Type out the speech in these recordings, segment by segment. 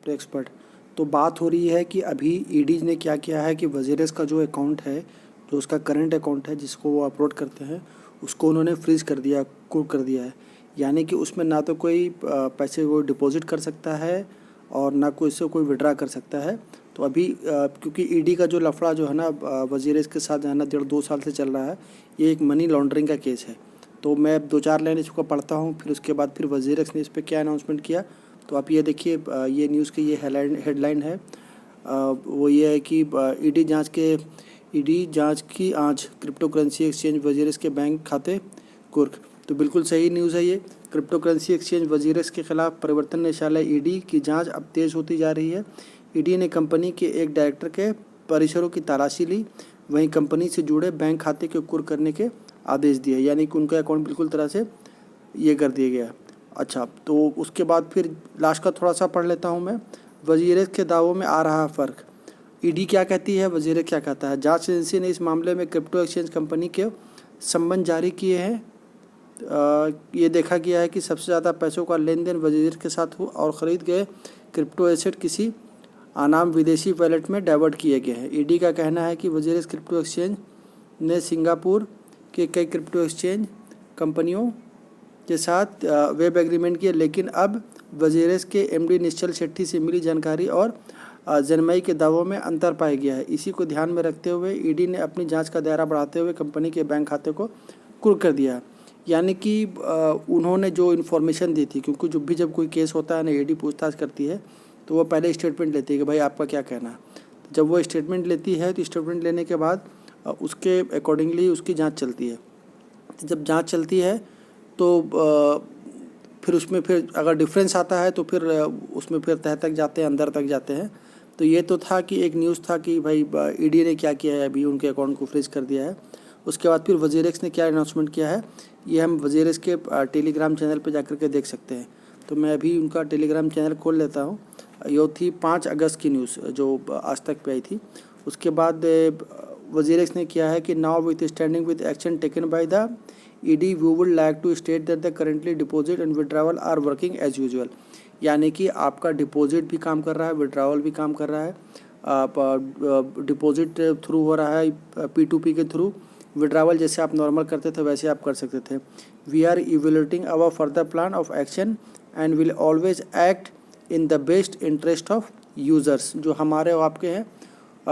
Crypto expert. तो बात हो रही है कि अभी ईडी ने क्या किया है कि वजीरेस का जो अकाउंट है, जो उसका करंट अकाउंट है जिसको वो अपलोड करते हैं, उसको उन्होंने फ्रीज़ कर दिया, कुक कर दिया है। यानी कि उसमें ना तो कोई पैसे वो डिपॉजिट कर सकता है और ना कोई इससे कोई विड्रा कर सकता है। तो अभी क्योंकि ईडी का जो लफड़ा जो है ना वजीरेस के साथ जो है ना 1.5-2 साल से चल रहा है, ये एक मनी लॉन्ड्रिंग का केस है। तो मैं 2-4 लाइन इसको पढ़ता हूँ, फिर उसके बाद फिर वजीरेस ने इस पर क्या अनाउंसमेंट किया। तो आप ये देखिए, ये न्यूज़ की ये हेडलाइन है। वो ये है कि ईडी जांच की आंच, क्रिप्टो करेंसी एक्सचेंज वजीरेस के बैंक खाते कुर्क। तो बिल्कुल सही न्यूज़ है ये। क्रिप्टो करेंसी एक्सचेंज वजीरेस के खिलाफ परिवर्तन निदेशालय ईडी की जांच अब तेज़ होती जा रही है। ईडी ने कंपनी के एक डायरेक्टर के परिसरों की तलाशी ली, वहीं कंपनी से जुड़े बैंक खाते के कुर्क करने के आदेश दिए, यानी कि उनका अकाउंट बिल्कुल तरह से ये कर दिया गया। अच्छा, तो उसके बाद फिर लास्ट का थोड़ा सा पढ़ लेता हूँ मैं। वजीरेस के दावों में आ रहा फ़र्क, ईडी क्या कहती है, वजीरेस क्या कहता है। जांच एजेंसी ने इस मामले में क्रिप्टो एक्सचेंज कंपनी के संबंध जारी किए हैं। ये देखा गया है कि सबसे ज़्यादा पैसों का लेन देन वजीरेस के साथ हुआ और ख़रीद गए क्रिप्टो एसेट किसी अनाम विदेशी वॉलेट में डाइवर्ट किए गए हैं। ईडी का कहना है कि वजीरेस क्रिप्टो एक्सचेंज ने सिंगापुर के कई क्रिप्टो एक्सचेंज कंपनियों के साथ वेब एग्रीमेंट किए, लेकिन अब वजीरेस के एमडी निश्चल शेट्टी से मिली जानकारी और जनमई के दावों में अंतर पाया गया है। इसी को ध्यान में रखते हुए ईडी ने अपनी जांच का दायरा बढ़ाते हुए कंपनी के बैंक खाते को कुर्क कर दिया। यानी कि उन्होंने जो इन्फॉर्मेशन दी थी, क्योंकि जब कोई केस होता है ना, ईडी पूछताछ करती है तो वो पहले स्टेटमेंट लेती है कि भाई आपका क्या कहना है। तो जब वो स्टेटमेंट लेती है तो स्टेटमेंट लेने के बाद उसके अकॉर्डिंगली उसकी जांच चलती है। तो जब जांच चलती है तो फिर उसमें फिर अगर डिफरेंस आता है तो फिर उसमें फिर तह तक जाते हैं, अंदर तक जाते हैं। तो ये तो था कि एक न्यूज़ था कि भाई ईडी ने क्या किया है, अभी उनके अकाउंट को फ्रीज कर दिया है। उसके बाद फिर वजीरेस ने क्या अनाउंसमेंट किया है, ये हम वजीरेस के टेलीग्राम चैनल पे जाकर के देख सकते हैं। तो मैं अभी उनका टेलीग्राम चैनल खोल लेता हूँ। ये थी 5 अगस्त की न्यूज़ जो आज तक पे आई थी। उसके बाद वजीरेस ने किया है कि notwithstanding with action taken by the ED we would like to state that the currently deposit and withdrawal are working as usual. यानी कि आपका डिपॉजिट भी काम कर रहा है, विड्रावल भी काम कर रहा है। डिपॉजिट थ्रू हो रहा है P2P के थ्रू, विड्रावल जैसे आप नॉर्मल करते थे वैसे आप कर सकते थे। We are evaluating our further plan of action and will always act in the best interest of users. जो हमारे और आपके हैं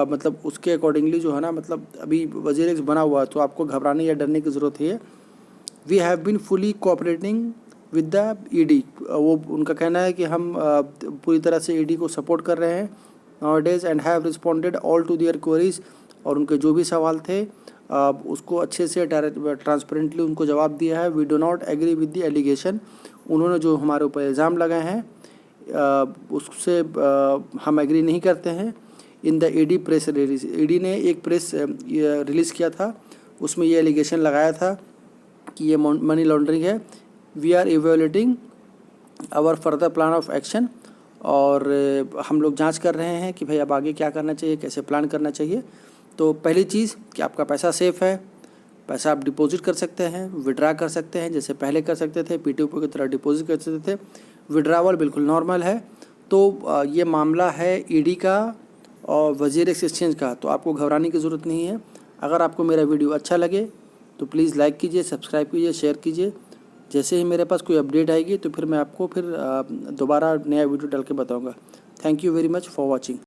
मतलब उसके अकॉर्डिंगली जो है ना, मतलब अभी वजीरेस बना हुआ है तो आपको घबराने या डरने की ज़रूरत है। We have been fully cooperating with the ED. वो उनका कहना है कि हम पूरी तरह से ईडी को सपोर्ट कर रहे हैं nowadays and have responded all to their queries. और उनके जो भी सवाल थे उसको अच्छे से ट्रांसपेरेंटली उनको जवाब दिया है। We do not agree with the allegation. उन्होंने जो हमारे ऊपर इल्ज़ाम लगाए हैं उससे हम एग्री नहीं करते हैं। In the ED press release, ED ने एक प्रेस रिलीज़ किया था, उसमें ये एलिगेशन लगाया था कि ये मनी लॉन्ड्रिंग है। We are evaluating our further plan of action. और हम लोग जांच कर रहे हैं कि भाई अब आगे क्या करना चाहिए, कैसे प्लान करना चाहिए। तो पहली चीज़ कि आपका पैसा सेफ़ है, पैसा आप डिपॉजिट कर सकते हैं, विड्रा कर सकते हैं जैसे पहले कर सकते थे, P2P की तरह डिपॉजिट कर सकते थे। विड्रावल बिल्कुल नॉर्मल है। तो ये मामला है ईडी का और वजीरेस एक्सचेंज का, तो आपको घबराने की ज़रूरत नहीं है। अगर आपको मेरा वीडियो अच्छा लगे तो प्लीज़ लाइक कीजिए, सब्सक्राइब कीजिए, शेयर कीजिए। जैसे ही मेरे पास कोई अपडेट आएगी तो फिर मैं आपको फिर दोबारा नया वीडियो डाल के बताऊँगा। Thank you very much for watching.